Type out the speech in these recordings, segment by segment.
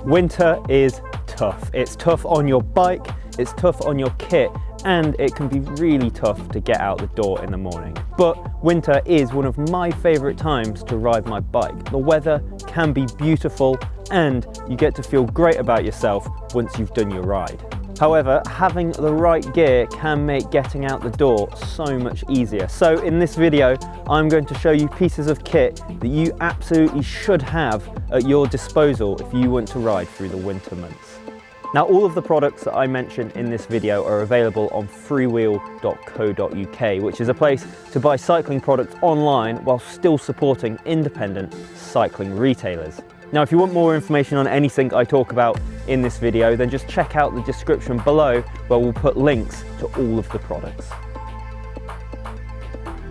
Winter is tough. It's tough on your bike, it's tough on your kit, and it can be really tough to get out the door in the morning. But winter is one of my favourite times to ride my bike. The weather can be beautiful and you get to feel great about yourself once you've done your ride. However, having the right gear can make getting out the door so much easier. So in this video, I'm going to show you pieces of kit that you absolutely should have at your disposal if you want to ride through the winter months. Now, all of the products that I mentioned in this video are available on freewheel.co.uk, which is a place to buy cycling products online while still supporting independent cycling retailers. Now, if you want more information on anything I talk about in this video, then just check out the description below where we'll put links to all of the products.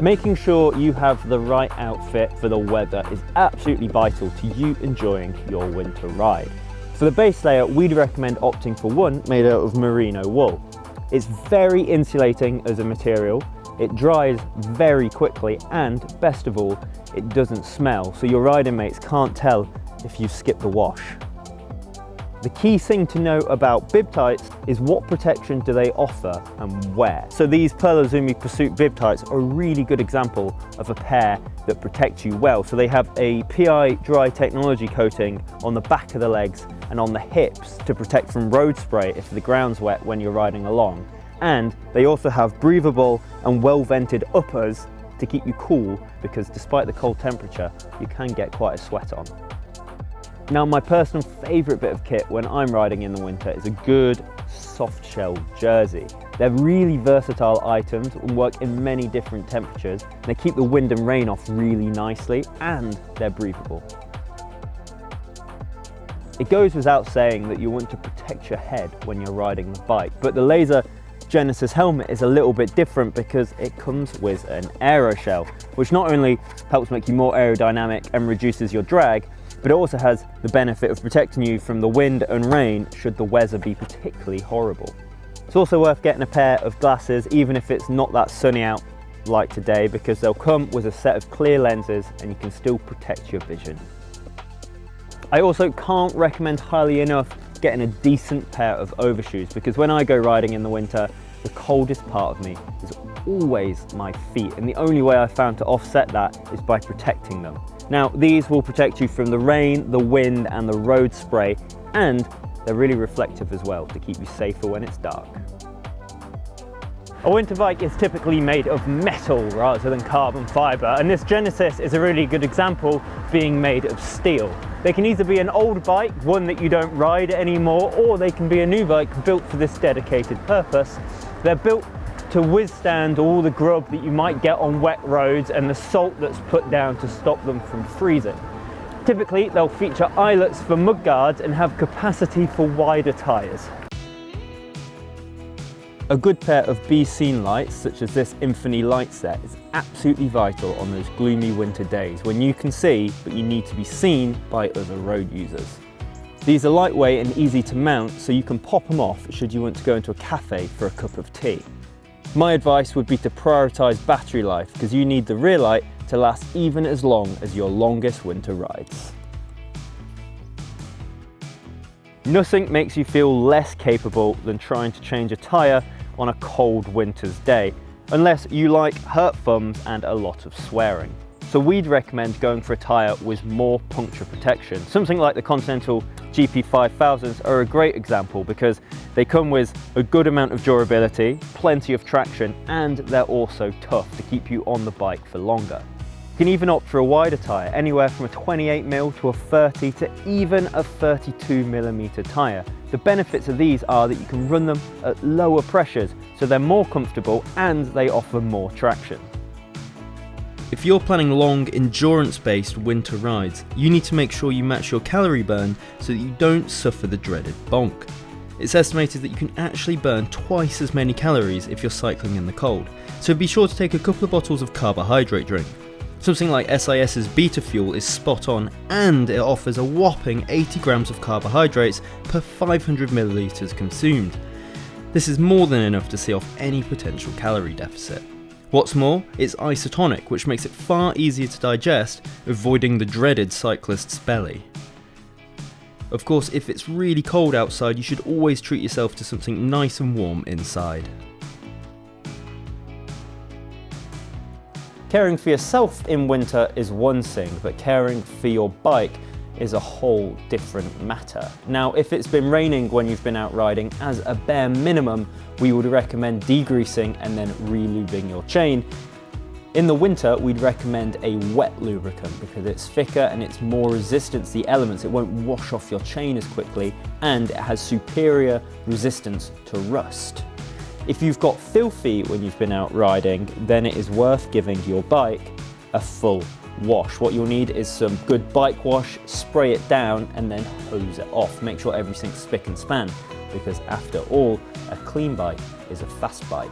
Making sure you have the right outfit for the weather is absolutely vital to you enjoying your winter ride. For the base layer, we'd recommend opting for one made out of merino wool. It's very insulating as a material, it dries very quickly, and best of all, it doesn't smell, so your riding mates can't tell if you skip the wash. The key thing to know about bib tights is what protection do they offer and where. So these Pearl Izumi Pursuit bib tights are a really good example of a pair that protect you well. So they have a PI dry technology coating on the back of the legs and on the hips to protect from road spray if the ground's wet when you're riding along. And they also have breathable and well vented uppers to keep you cool, because despite the cold temperature, you can get quite a sweat on. Now, my personal favourite bit of kit when I'm riding in the winter is a good soft shell jersey. They're really versatile items and work in many different temperatures. They keep the wind and rain off really nicely, and they're breathable. It goes without saying that you want to protect your head when you're riding the bike, but the Laser Genesis helmet is a little bit different because it comes with an aero shell, which not only helps make you more aerodynamic and reduces your drag, but it also has the benefit of protecting you from the wind and rain should the weather be particularly horrible. It's also worth getting a pair of glasses, even if it's not that sunny out like today, because they'll come with a set of clear lenses and you can still protect your vision. I also can't recommend highly enough getting a decent pair of overshoes, because when I go riding in the winter, the coldest part of me is always my feet, and the only way I've found to offset that is by protecting them. Now, these will protect you from the rain, the wind, and the road spray, and they're really reflective as well to keep you safer when it's dark. A winter bike is typically made of metal rather than carbon fibre, and this Genesis is a really good example being made of steel. They can either be an old bike, one that you don't ride anymore, or they can be a new bike built for this dedicated purpose. They're built to withstand all the grub that you might get on wet roads and the salt that's put down to stop them from freezing. Typically, they'll feature eyelets for mudguards and have capacity for wider tyres. A good pair of be-seen lights, such as this Infinity light set, is absolutely vital on those gloomy winter days when you can see, but you need to be seen by other road users. These are lightweight and easy to mount, so you can pop them off should you want to go into a cafe for a cup of tea. My advice would be to prioritise battery life, because you need the rear light to last even as long as your longest winter rides. Nothing makes you feel less capable than trying to change a tyre on a cold winter's day, unless you like hurt thumbs and a lot of swearing. So we'd recommend going for a tyre with more puncture protection. Something like the Continental GP5000s are a great example, because they come with a good amount of durability, plenty of traction, and they're also tough to keep you on the bike for longer. You can even opt for a wider tyre, anywhere from a 28mm to a 30 to even a 32mm tyre. The benefits of these are that you can run them at lower pressures, so they're more comfortable and they offer more traction. If you're planning long, endurance-based winter rides, you need to make sure you match your calorie burn so that you don't suffer the dreaded bonk. It's estimated that you can actually burn twice as many calories if you're cycling in the cold, so be sure to take a couple of bottles of carbohydrate drink. Something like SIS's Beta Fuel is spot on, and it offers a whopping 80 grams of carbohydrates per 500 millilitres consumed. This is more than enough to see off any potential calorie deficit. What's more, it's isotonic, which makes it far easier to digest, avoiding the dreaded cyclist's belly. Of course, if it's really cold outside, you should always treat yourself to something nice and warm inside. Caring for yourself in winter is one thing, but caring for your bike is a whole different matter. Now, if it's been raining when you've been out riding, as a bare minimum, we would recommend degreasing and then re-lubing your chain. In the winter, we'd recommend a wet lubricant because it's thicker and it's more resistant to the elements. It won't wash off your chain as quickly, and it has superior resistance to rust. If you've got filthy when you've been out riding, then it is worth giving your bike a full wash. What you'll need is some good bike wash, spray it down and then hose it off. Make sure everything's spick and span, because after all, a clean bike is a fast bike.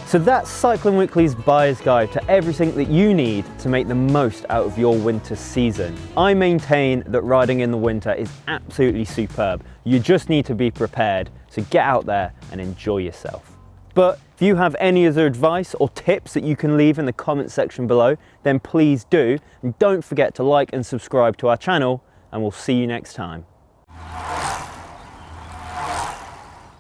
So that's Cycling Weekly's buyer's guide to everything that you need to make the most out of your winter season. I maintain that riding in the winter is absolutely superb. You just need to be prepared, so get out there and enjoy yourself. But if you have any other advice or tips that you can leave in the comment section below, then please do. And don't forget to like and subscribe to our channel, and we'll see you next time.